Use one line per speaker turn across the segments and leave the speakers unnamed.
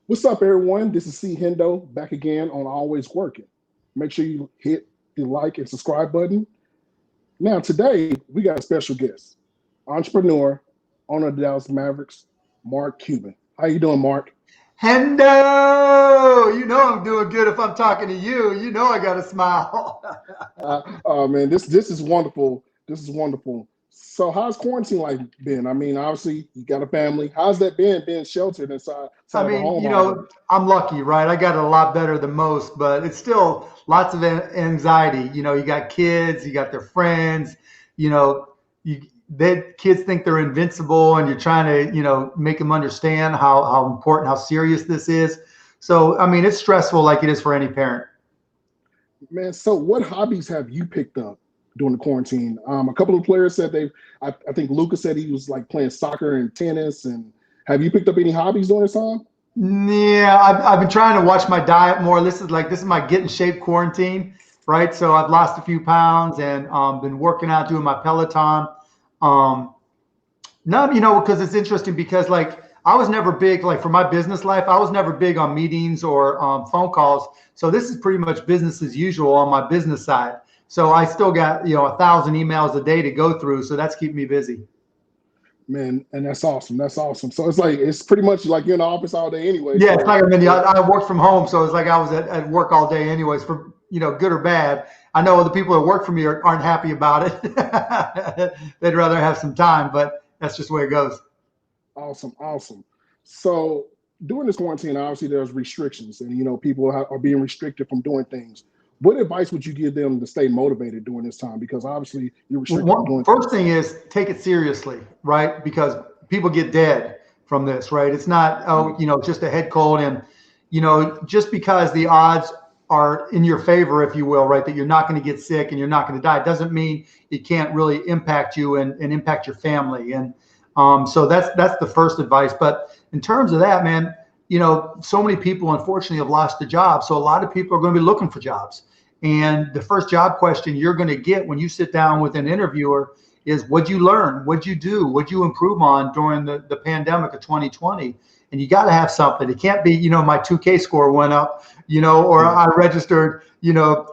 What's up, everyone? This is SeeHendo back again on Always Working. Make sure you hit the like and subscribe button. Now, today we got a special guest, entrepreneur, owner of the Dallas Mavericks, Mark Cuban. How you doing, Mark?
Hendo, you know I'm doing good if I'm talking to you. You know I got to smile.
Oh man, this is wonderful. This is wonderful. So, how's quarantine life been? I mean, obviously you got a family. How's that been? Being sheltered inside
I
of a
mean,
home all day.
I'm lucky, right? I got it a lot better than most, but it's still lots of anxiety. You got kids, you got their friends, you know, you kids think they're invincible, and you're trying to, make them understand how important, how serious this is. So, I mean, it's stressful like it is for any parent.
Man, so what hobbies have you picked up during the quarantine? A couple of players said I think Lucas said he was like playing soccer and tennis. And have you picked up any hobbies during this time?
Yeah, I've been trying to watch my diet more. This is my get in shape quarantine, right? So I've lost a few pounds and been working out, doing my Peloton. Um, no, because it's interesting because like I was never big like for my business life. I was never big on meetings or phone calls. So this is pretty much business as usual on my business side. So I still got 1,000 emails a day to go through. So that's keeping me busy.
Man, and that's awesome. That's awesome. So it's pretty much like you're in the office all day anyway.
Yeah, it's
So
like I worked from home, so it's like I was at work all day anyways, for good or bad. I know the people that work for me aren't happy about it. They'd rather have some time, but that's just the way it goes.
awesome, awesome. So during this quarantine, obviously there's restrictions, and people are being restricted from doing things. What advice would you give them to stay motivated during this time? Because obviously you're restricted from
One
doing
first
things.
thing is take it seriously, right? Because people get dead from this, right? It's not just a head cold, and just because the odds are in your favor, if you will, right, that you're not going to get sick and you're not going to die, doesn't mean it can't really impact you and impact your family. And so that's the first advice. But in terms of that, man, so many people unfortunately have lost their jobs. So a lot of people are going to be looking for jobs. And the first job question you're going to get when you sit down with an interviewer is, what'd you learn? What'd you do? What'd you improve on during the pandemic of 2020? And you got to have something. It can't be, my 2K score went up, or I registered,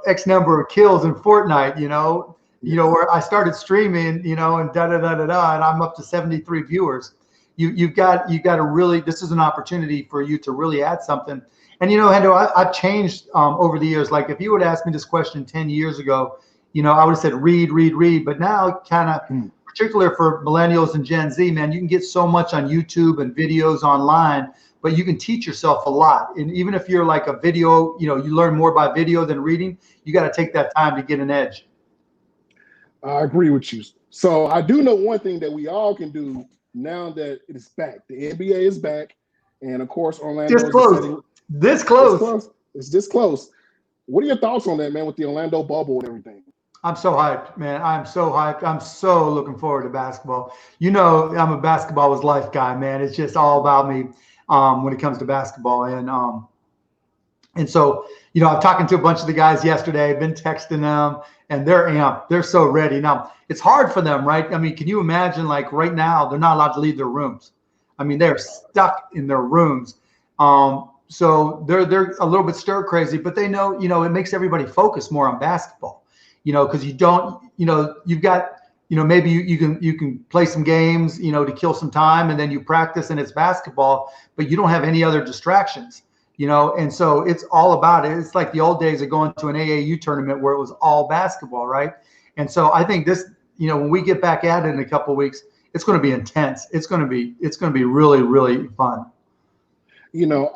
X number of kills in Fortnite, where I started streaming, and da da da da da, and I'm up to 73 viewers. You've got to really, this is an opportunity for you to really add something. And Hendo, I've changed over the years. Like if you would ask me this question 10 years ago, I would have said read, read, read. But now, kind of, particularly for millennials and Gen Z, man, you can get so much on YouTube and videos online, but you can teach yourself a lot. And even if you're like a video, you learn more by video than reading. You got to take that time to get an edge.
I agree with you. So I do know one thing that we all can do now that it is back. The NBA is back, and of course Orlando
This
is
close.
setting
This
this
close.
close. It's this close. What are your thoughts on that, man? With the Orlando bubble and everything.
I'm so hyped, man. I'm so hyped. I'm so looking forward to basketball. I'm a basketball was life guy, man. It's just all about me when it comes to basketball. And so, I'm talking to a bunch of the guys yesterday, been texting them, and they're amped. They're so ready. Now, it's hard for them, right? I mean, can you imagine, like right now, they're not allowed to leave their rooms. I mean, they're stuck in their rooms. So they're a little bit stir crazy, but they know, it makes everybody focus more on basketball, because you don't, you've got, maybe you can play some games, to kill some time, and then you practice and it's basketball, but you don't have any other distractions. And so it's all about it. It's like the old days of going to an AAU tournament where it was all basketball, right? And so I think this, when we get back at it in a couple of weeks, it's going to be intense. It's going to be really, really fun.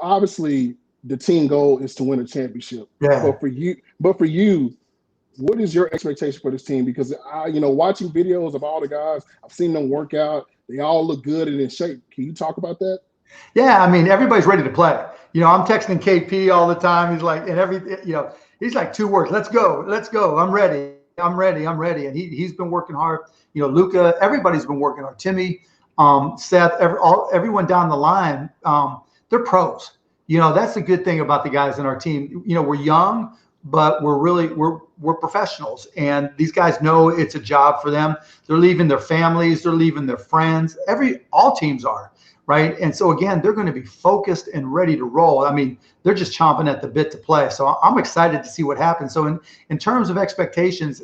Obviously the team goal is to win a championship.
Yeah.
But for you, what is your expectation for this team? Because watching videos of all the guys, I've seen them work out. They all look good and in shape. Can you talk about that?
Yeah, I mean, everybody's ready to play. I'm texting KP all the time. He's like, he's like 2 words. Let's go. Let's go. I'm ready. I'm ready. I'm ready. And he's been working hard. Luca, everybody's been working hard. Timmy, Seth, everyone down the line, they're pros. That's the good thing about the guys in our team. We're young, but we're professionals. And these guys know it's a job for them. They're leaving their families. They're leaving their friends. All teams are. right? And so again, they're going to be focused and ready to roll. I mean, they're just chomping at the bit to play. So I'm excited to see what happens. So in terms of expectations,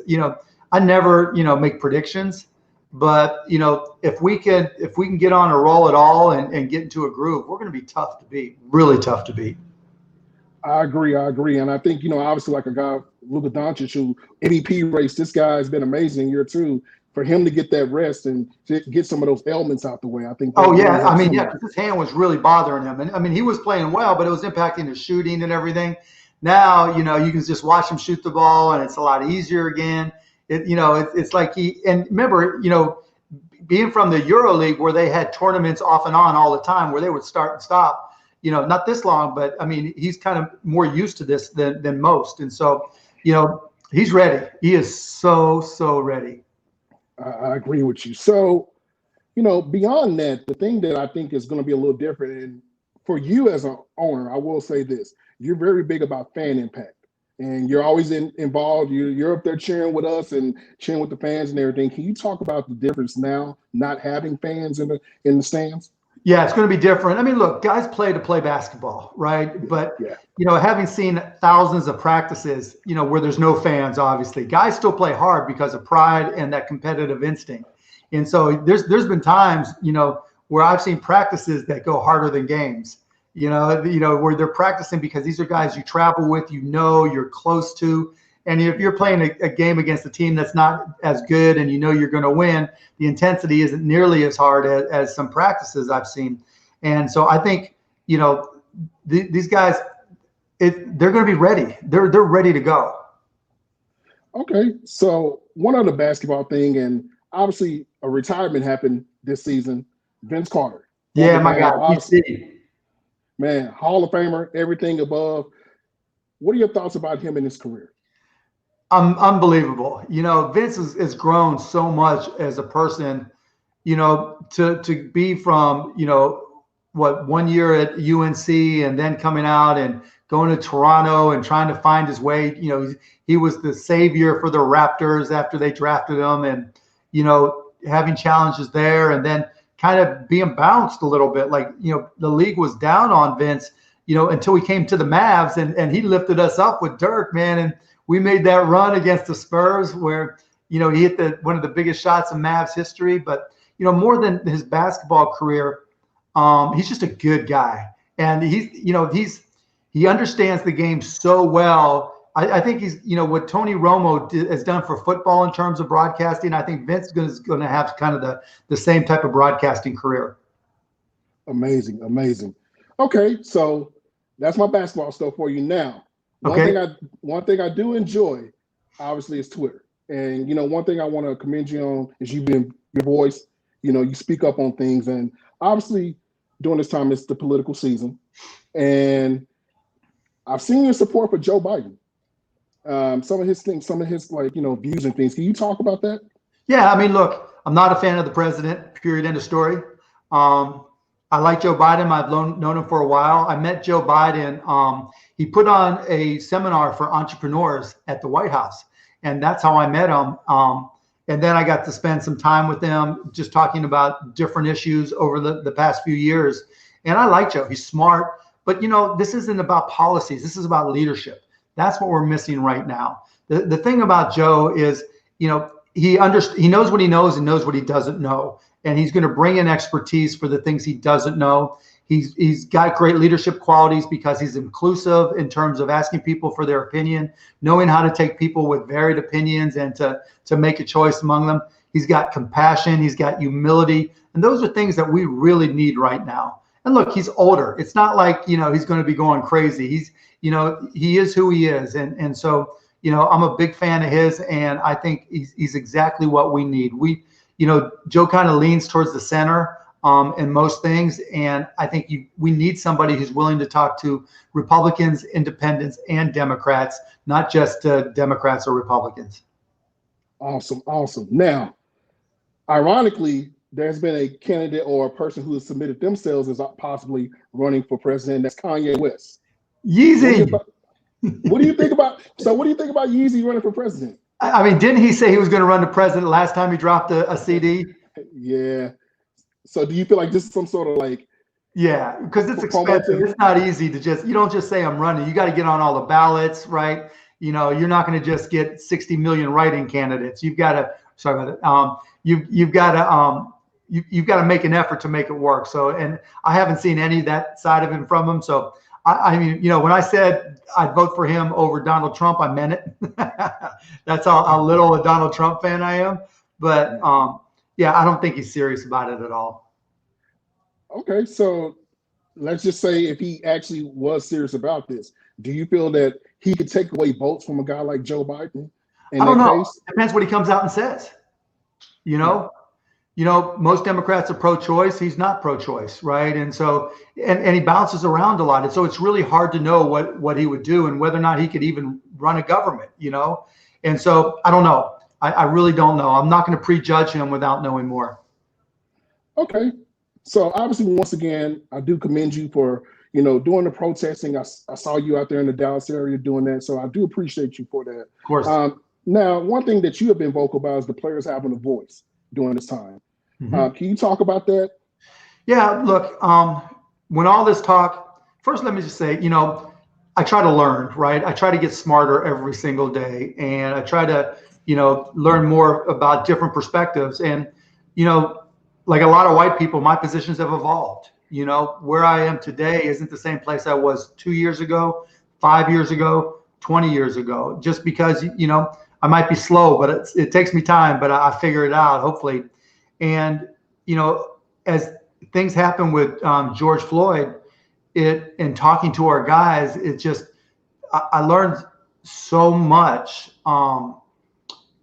I never, make predictions, but if we can get on a roll at all and get into a groove, we're going to be tough to beat, really tough to beat.
I agree. And I think, obviously like a guy, Luka Doncic, who MVP race, this guy has been amazing year two. For him to get that rest and to get some of those ailments out the way, I think.
Oh, yeah. I mean, yeah, his hand was really bothering him. And I mean, he was playing well, but it was impacting his shooting and everything. Now, you can just watch him shoot the ball and it's a lot easier again. It's like and remember, being from the EuroLeague where they had tournaments off and on all the time where they would start and stop, not this long, but I mean, he's kind of more used to this than most. And so, he's ready. He is so ready.
I agree with you. So, beyond that, the thing that I think is going to be a little different, and for you as an owner, I will say this: you're very big about fan impact, and you're always involved. You're up there cheering with us and cheering with the fans and everything. Can you talk about the difference now, not having fans in the stands?
Yeah, it's going to be different. I mean, look, guys play to play basketball, right? But, having seen thousands of practices, where there's no fans, obviously, guys still play hard because of pride and that competitive instinct. And so there's been times, where I've seen practices that go harder than games, where they're practicing because these are guys you travel with, you're close to. And if you're playing a game against a team that's not as good and you're going to win, the intensity isn't nearly as hard as some practices I've seen. And so I think, these guys, they're going to be ready. They're ready to go.
Okay. So one other basketball thing, and obviously a retirement happened this season, Vince Carter.
Yeah, my God.
Man, Hall of Famer, everything above. What are your thoughts about him in his career?
Unbelievable. Vince has grown so much as a person, to be from, 1 year at UNC and then coming out and going to Toronto and trying to find his way. He was the savior for the Raptors after they drafted him and, having challenges there and then kind of being bounced a little bit. Like, the league was down on Vince, until we came to the Mavs and he lifted us up with Dirk, man. And we made that run against the Spurs where, he hit one of the biggest shots in Mavs history. But, more than his basketball career, he's just a good guy. And he understands the game so well. I think he's, what Tony Romo has done for football in terms of broadcasting, I think Vince is going to have kind of the same type of broadcasting career.
Amazing. Okay, so that's my basketball stuff for you now. One thing I do enjoy, obviously, is Twitter. And, one thing I want to commend you on is you being your voice. You speak up on things. And obviously, during this time, it's the political season. And I've seen your support for Joe Biden. Some of his things, views and things. Can you talk about that?
Yeah, I mean, look, I'm not a fan of the president, period, end of story. I like Joe Biden. I've known him for a while. I met Joe Biden. He put on a seminar for entrepreneurs at the White House, and that's how I met him. And then I got to spend some time with him just talking about different issues over the past few years. And I like Joe. He's smart. But, this isn't about policies. This is about leadership. That's what we're missing right now. The thing about Joe is, he knows what he knows and knows what he doesn't know. And he's going to bring in expertise for the things he doesn't know. He's got great leadership qualities because he's inclusive in terms of asking people for their opinion, knowing how to take people with varied opinions and to make a choice among them. He's got compassion. He's got humility. And those are things that we really need right now. And look, he's older. It's not like, he's going to be going crazy. He is who he is. And so, I'm a big fan of his, and I think he's exactly what we need. Joe kind of leans towards the center in most things. And I think we need somebody who's willing to talk to Republicans, independents, and Democrats, not just Democrats or Republicans.
Awesome. Now, ironically, there's been a candidate or a person who has submitted themselves as possibly running for president. That's Kanye West.
Yeezy.
What do you think about Yeezy running for president?
I mean, didn't he say he was going to run for president last time he dropped a CD?
Yeah. So do you feel like this is some sort of
Yeah, because it's expensive.
promoting?
It's not easy to just, you don't just say I'm running. You got to get on all the ballots, right? You're not going to just get 60 million write-in candidates. You've got to, sorry about that. You've got to, you've got to make an effort to make it work. So, and I haven't seen any of that side of it from him. So, I mean, when I said I'd vote for him over Donald Trump, I meant it. That's how little a Donald Trump fan I am. But yeah, I don't think he's serious about it at all.
Okay, so let's just say if he actually was serious about this, do you feel that he could take away votes from a guy like Joe Biden in
I don't
that
know.
case?
Depends what he comes out and says. Most Democrats are pro-choice. He's not pro-choice, right? And so, and he bounces around a lot. And so it's really hard to know what he would do and whether or not he could even run a government, And so I don't know. I really don't know. I'm not going to prejudge him without knowing more.
Okay. So obviously, once again, I do commend you for, doing the protesting. I saw you out there in the Dallas area doing that. So I do appreciate you for that.
Of course.
Now, one thing that you have been vocal about is the players having a voice during this time. Mm-hmm. Can you talk about that?
Yeah, look, when all this talk, first, let me just say, I try to learn, right? I try to get smarter every single day. And I try to, learn more about different perspectives. And, like a lot of white people, my positions have evolved. Where I am today isn't the same place I was 2 years ago, 5 years ago, 20 years ago, just because, I might be slow, but it takes me time, but I figure it out, hopefully. And, as things happen with George Floyd, and talking to our guys, I learned so much.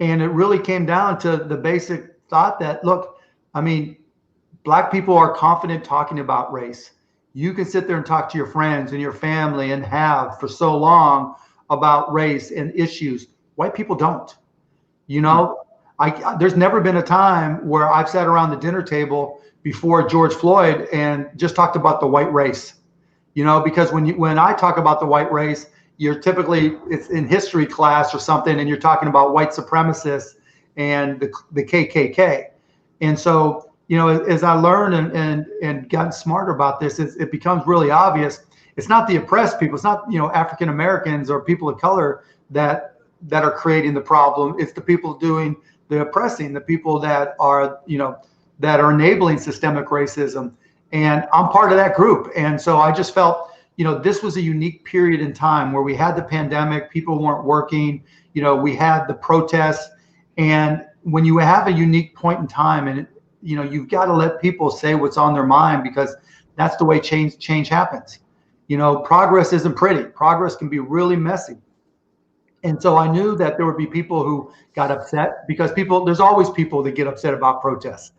And it really came down to the basic thought that, look, I mean, Black people are confident talking about race. You can sit there and talk to your friends and your family and have for so long about race and issues. White people don't. There's never been a time where I've sat around the dinner table before George Floyd and just talked about the white race. Because when I talk about the white race, it's in history class or something, and you're talking about white supremacists and the KKK. And so, as I learned and gotten smarter about this, it becomes really obvious. It's not the oppressed people. It's not, African Americans or people of color that are creating the problem. It's the people doing the oppressing, the people that are, that are enabling systemic racism. And I'm part of that group. And so I just felt, this was a unique period in time where we had the pandemic, people weren't working, we had the protests. And when you have a unique point in time, and you've got to let people say what's on their mind, because that's the way change happens. Progress isn't pretty. Progress can be really messy. And so I knew that there would be people who got upset, because there's always people that get upset about protests.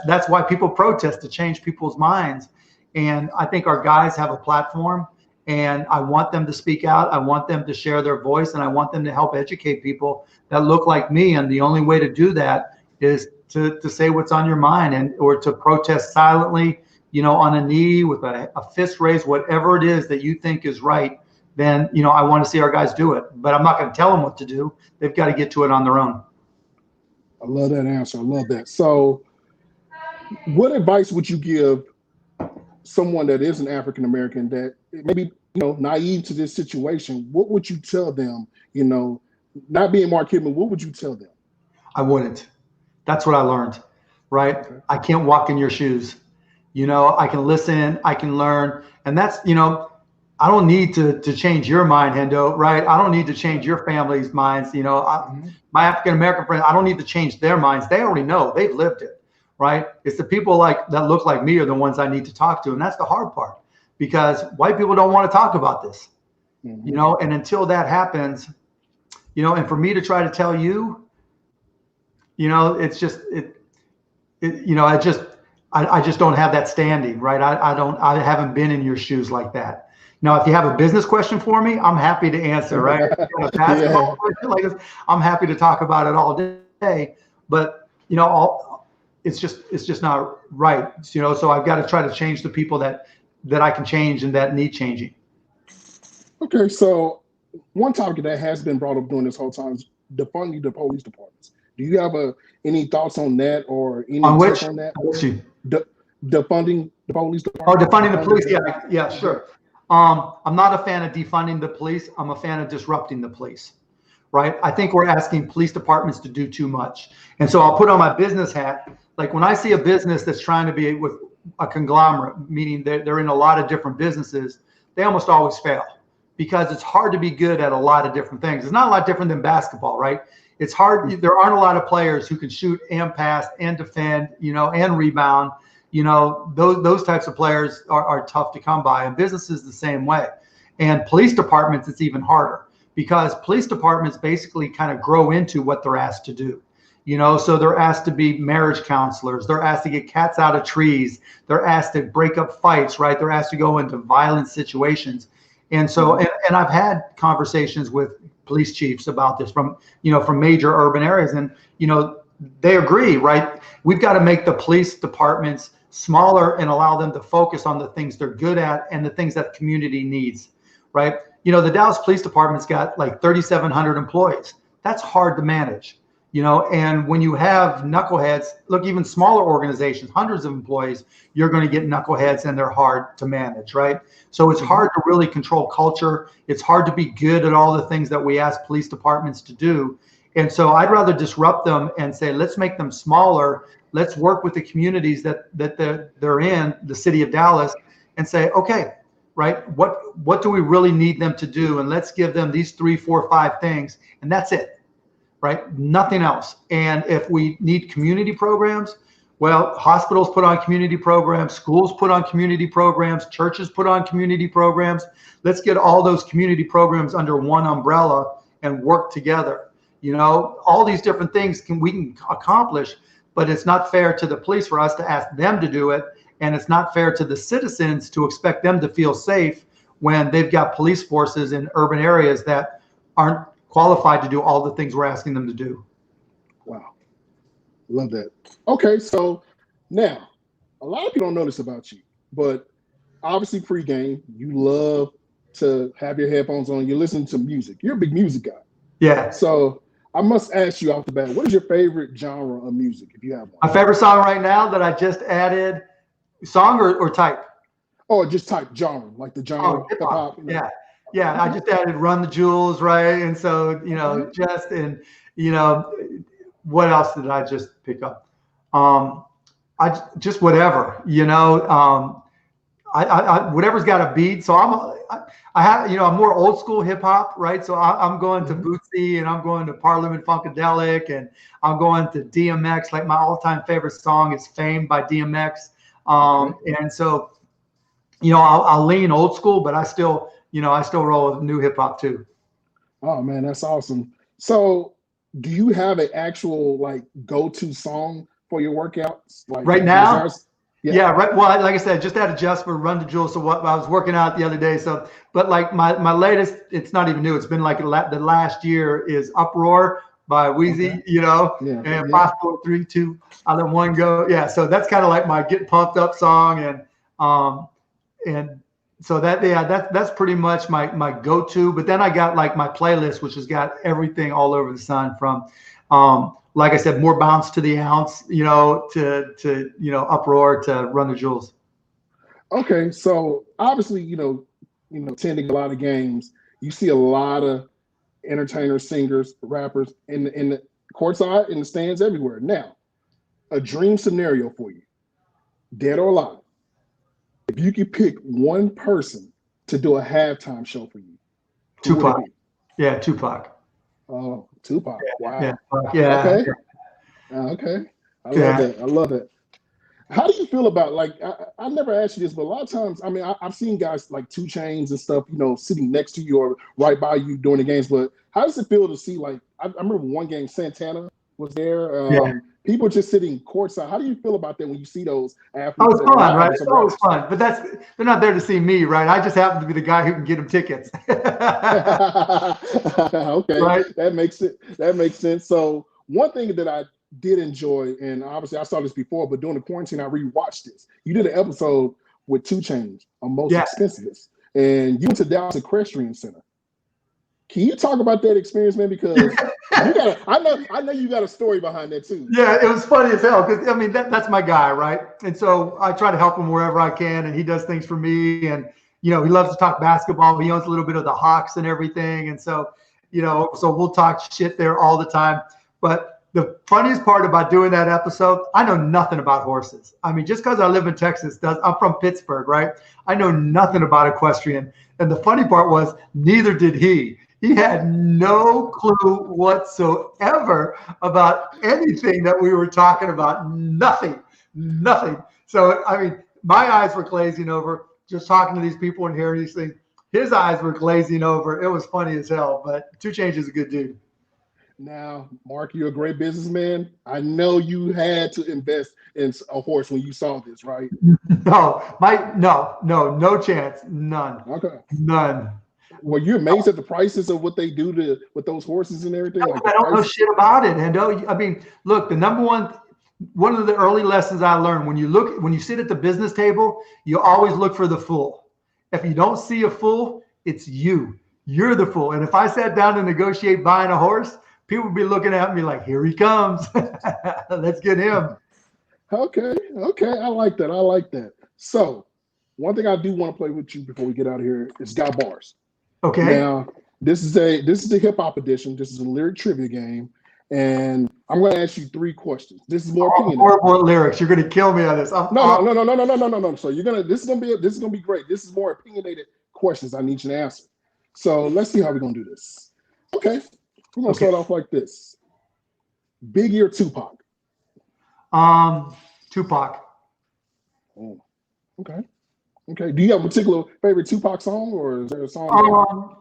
That's why people protest, to change people's minds. And I think our guys have a platform, and I want them to speak out. I want them to share their voice, and I want them to help educate people that look like me. And the only way to do that is to say what's on your mind, or to protest silently, on a knee with a fist raised, whatever it is that you think is right. Then, I want to see our guys do it, but I'm not going to tell them what to do. They've got to get to it on their own.
I love that answer. I love that. So what advice would you give someone that is an African American that maybe, naive to this situation? What would you tell them, not being Mark Cuban, what would you tell them?
I wouldn't. That's what I learned, right? Okay. I can't walk in your shoes. I can listen, I can learn. And that's, I don't need to change your mind, Hendo, right? I don't need to change your family's minds. My African-American friends, I don't need to change their minds. They already know, they've lived it, right? It's the people that look like me are the ones I need to talk to. And that's the hard part, because white people don't want to talk about this, and until that happens, and for me to try to tell you, it's just, I just don't have that standing, right? I haven't been in your shoes like that. Now, if you have a business question for me, I'm happy to answer, right? Yeah. Like this, I'm happy to talk about it all day, but it's just not right. So I've got to try to change the people that I can change and that need changing.
Okay, so one topic that has been brought up during this whole time is defunding the police departments. Do you have any thoughts on that, or any
on which
on that?
On which
defunding the police
Oh,
department?
defining the police. Yeah, sure. I'm not a fan of defunding the police. I'm a fan of disrupting the police, right? I think we're asking police departments to do too much. And so I'll put on my business hat. Like when I see a business that's trying to be with a conglomerate, meaning they're in a lot of different businesses, they almost always fail because it's hard to be good at a lot of different things. It's not a lot different than basketball, right? It's hard. There aren't a lot of players who can shoot and pass and defend, and rebound. Those types of players are tough to come by, and business is the same way. And police departments, it's even harder because police departments basically kind of grow into what they're asked to do. So they're asked to be marriage counselors. They're asked to get cats out of trees. They're asked to break up fights, right? They're asked to go into violent situations. And so, and I've had conversations with police chiefs about this from major urban areas. And, they agree, right? We've got to make the police departments smaller and allow them to focus on the things they're good at and the things that the community needs, right? The Dallas Police Department's got like 3,700 employees. That's hard to manage, and when you have knuckleheads, look, even smaller organizations, hundreds of employees, you're going to get knuckleheads and they're hard to manage, right? So it's hard to really control culture. It's hard to be good at all the things that we ask police departments to do. And so I'd rather disrupt them and say, let's make them smaller. Let's work with the communities that they're in, the city of Dallas, and say, okay, right, what do we really need them to do? And let's give them these 3, 4, 5 things, and that's it, right? Nothing else. And if we need community programs, well, hospitals put on community programs, schools put on community programs, churches put on community programs. Let's get all those community programs under one umbrella and work together. All these different things we can accomplish, but it's not fair to the police for us to ask them to do it. And it's not fair to the citizens to expect them to feel safe when they've got police forces in urban areas that aren't qualified to do all the things we're asking them to do.
Wow. Love that. Okay, so now a lot of people don't know this about you, but obviously pregame, you love to have your headphones on, you're listening to music. You're a big music guy.
Yeah.
So I must ask you off the bat, what is your favorite genre of music, if you have one?
My favorite song right now that I just added, song or type?
Oh, just type genre, like the genre, hip hop.
Yeah. I just added Run the Jewels, right? And so, what else did I just pick up? I just whatever, whatever's got a beat. So I'm more old school hip hop, right? So I'm going to Bootsy and I'm going to Parliament Funkadelic and I'm going to DMX. Like my all-time favorite song is Fame by DMX. And so, I'll lean old school, but I still roll with new hip hop too.
Oh man, that's awesome. So do you have an actual go-to song for your workouts?
Right now? Yeah, right. Well, like I said, just had a just for Run the Jewels. So I was working out the other day. So, but like my latest, it's not even new. It's been like the last year is Uproar by Wheezy, and 5, 4, 3, 2, I let one go. Yeah. So that's kind of like my get pumped up song. And so that's pretty much my go-to. But then I got like my playlist, which has got everything all over the sun from, like I said, more bounce to the ounce, to Uproar to Run the Jewels.
Okay, so obviously, attending a lot of games, you see a lot of entertainers, singers, rappers in the courtside, in the stands, everywhere. Now, a dream scenario for you, dead or alive. If you could pick one person to do a halftime show for you,
Tupac. Yeah, Tupac.
Oh, Tupac. Wow.
Yeah.
Okay. Okay. I love that. How do you feel about, I never asked you this, but a lot of times, I mean, I've seen guys like 2 Chainz and stuff, sitting next to you or right by you during the games, but how does it feel to see, I remember one game, Santana was there. People just sitting courtside. How do you feel about that when you see those athletes?
Oh, it's fun, right? It's always fun. But they're not there to see me, right? I just happen to be the guy who can get them tickets.
Okay, right? That makes sense. So one thing that I did enjoy, and obviously I saw this before, but during the quarantine, I rewatched this. You did an episode with 2 Chainz on Most Expensivest, and you went to Dallas Equestrian Center. Can you talk about that experience, man? Because you got, I know you got a story behind that too.
Yeah, it was funny as hell because I mean that's my guy, right? And so I try to help him wherever I can, and he does things for me. And he loves to talk basketball. He owns a little bit of the Hawks and everything, and so so we'll talk shit there all the time. But the funniest part about doing that episode, I know nothing about horses. I mean, just because I live in Texas, I'm from Pittsburgh, right? I know nothing about equestrian. And the funny part was, neither did he. He had no clue whatsoever about anything that we were talking about. Nothing. So, I mean, my eyes were glazing over just talking to these people and hearing these things. His eyes were glazing over. It was funny as hell, but 2 Chainz is a good dude.
Now, Mark, you're a great businessman. I know you had to invest in a horse when you saw this, right?
No chance. None.
Okay.
None.
Were you amazed at the prices of what they do with those horses and everything?
I don't know shit about it. And I mean, look, the number one of the early lessons I learned, when you sit at the business table, you always look for the fool. If you don't see a fool, it's you. You're the fool. And if I sat down to negotiate buying a horse, people would be looking at me like, here he comes. Let's get him.
Okay. I like that. So one thing I do want to play with you before we get out of here is Got Bars.
Okay.
Now, this is a hip hop edition. This is a lyric trivia game. And I'm going to ask you 3 questions. This is more opinion.
Horrible lyrics. You're going to kill me on this.
No. So this is going to be great. This is more opinionated questions I need you to answer. So let's see how we're going to do this. Okay. We're going to start off like this. Biggie or Tupac?
Tupac.
Oh, okay. Do you have a particular favorite Tupac song, or is there a song?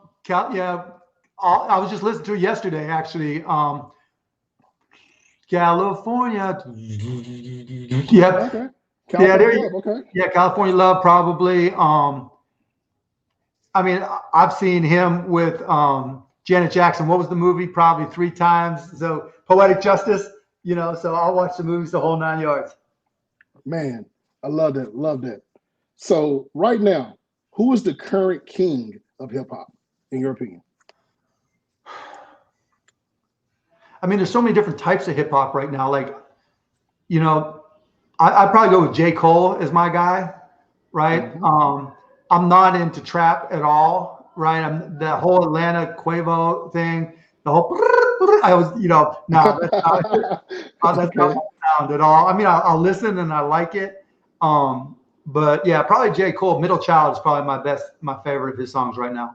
I was just listening to it yesterday, actually. California. Yep.
Okay. California Love, okay.
Yeah, California Love, probably. I mean, I've seen him with Janet Jackson. What was the movie? Probably 3 times. So Poetic Justice, so I'll watch the movies the whole 9 yards.
Man, I love that. So right now, who is the current king of hip hop, in your opinion?
I mean, there's so many different types of hip hop right now. Like, I'd probably go with J.Cole as my guy, right? Mm-hmm. I'm not into trap at all, right? I'm the whole Atlanta Quavo thing, the whole that's not my sound at all. I mean, I'll listen and I like it. But yeah, probably J.Cole. Middle Child is probably my favorite of his songs right now.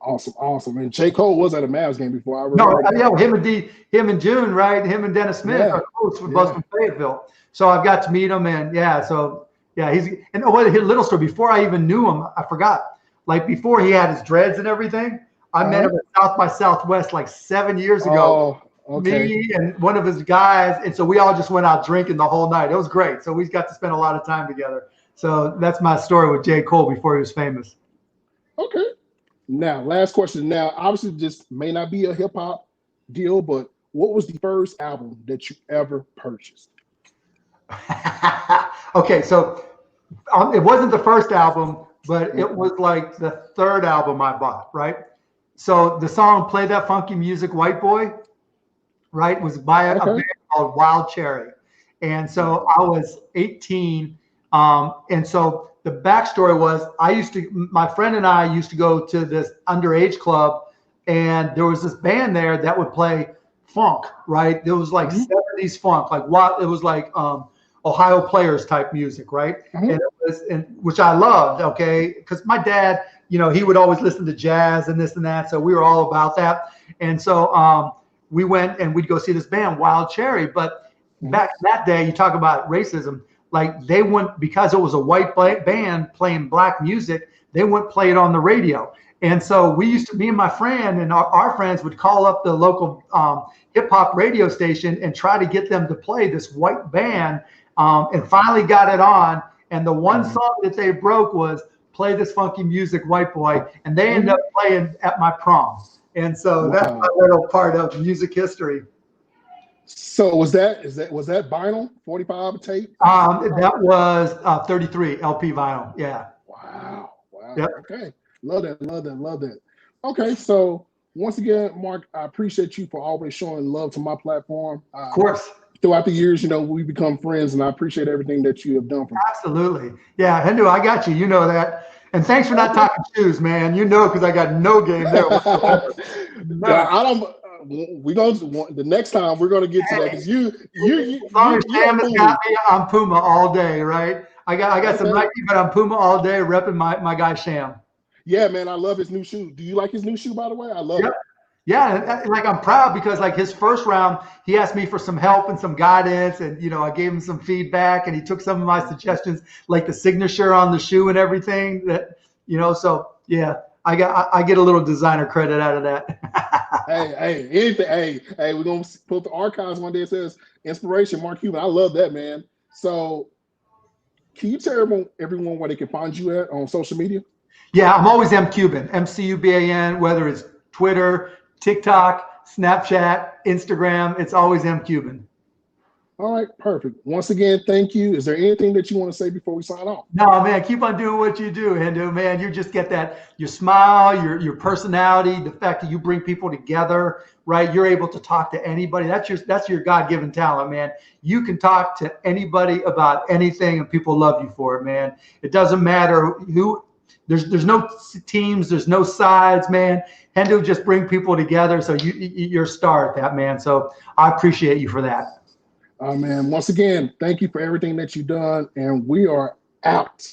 Awesome. And J.Cole was at a Mavs game before I remember.
Him and June, right? Him and Dennis Smith are close with both from Fayetteville. So I've got to meet him, and his little story. Before I even knew him, I forgot. Like before he had his dreads and everything, I met him at South by Southwest like 7 years ago.
Oh, okay.
Me and one of his guys, and so we all just went out drinking the whole night. It was great. So we got to spend a lot of time together. So that's my story with J. Cole before he was famous.
Okay. Now, last question. Now, obviously, this may not be a hip hop deal, but what was the first album that you ever purchased?
Okay, so it wasn't the first album, but it was like the 3rd album I bought, right? So the song "Play That Funky Music, White Boy," right, was by a band called Wild Cherry. And so I was 18. And so the backstory was my friend and I used to go to this underage club, and there was this band there that would play funk, right? There was like 70s funk, it was like Ohio Players type music, right? And which I loved, okay? Because my dad, he would always listen to jazz and this and that. So we were all about that. And so we went and we'd go see this band, Wild Cherry. But back in that day, you talk about racism, like they wouldn't, because it was a white band playing black music, they wouldn't play it on the radio. And so me and my friend and our friends would call up the local hip hop radio station and try to get them to play this white band, and finally got it on. And the one song that they broke was "Play This Funky Music, White Boy," and they ended up playing at my prom. And so that's my little part of music history.
So was that vinyl 45 tape?
That was 33 LP vinyl. Yeah.
Wow.
Yep.
Okay. Love that. Okay, so once again, Mark, I appreciate you for always showing love to my platform.
Of course.
Throughout the years, we become friends, and I appreciate everything that you have done for me.
Absolutely. Yeah, Hendo, I got you. You know that. And thanks for not
Okay.
talking shoes, man. You know, because I got no game there whatsoever. None.
I don't. We gonna the next time we're gonna get to that because
As long as
you
Sam
don't
has
move.
got me, I'm Puma all day, right? I got some
Okay.
Nike, but I'm Puma all day, repping my guy Sham.
Yeah, man, I love his new shoe. Do you like his new shoe, by the way? I love
Yep.
it.
Yeah, and, like I'm proud because like his first round, he asked me for some help and some guidance, and I gave him some feedback, and he took some of my suggestions, like the signature on the shoe and everything. So yeah, I get a little designer credit out of that.
Anything. Hey, we're gonna put the archives one day. It says inspiration, Mark Cuban. I love that, man. So, can you tell everyone where they can find you at on social media?
Yeah, I'm always M Cuban, MCUBAN, whether it's Twitter, TikTok, Snapchat, Instagram, it's always M Cuban.
All right, perfect. Once again, thank you. Is there anything that you want to say before we sign off?
No, man, keep on doing what you do, Hindu, man. You just get your smile, your personality, the fact that you bring people together, right? You're able to talk to anybody. That's your God-given talent, man. You can talk to anybody about anything and people love you for it, man. It doesn't matter who. There's no teams, there's no sides, man. Hindu just bring people together. So you're a star at that, man. So I appreciate you for that.
Man, once again, thank you for everything that you've done, and we are out.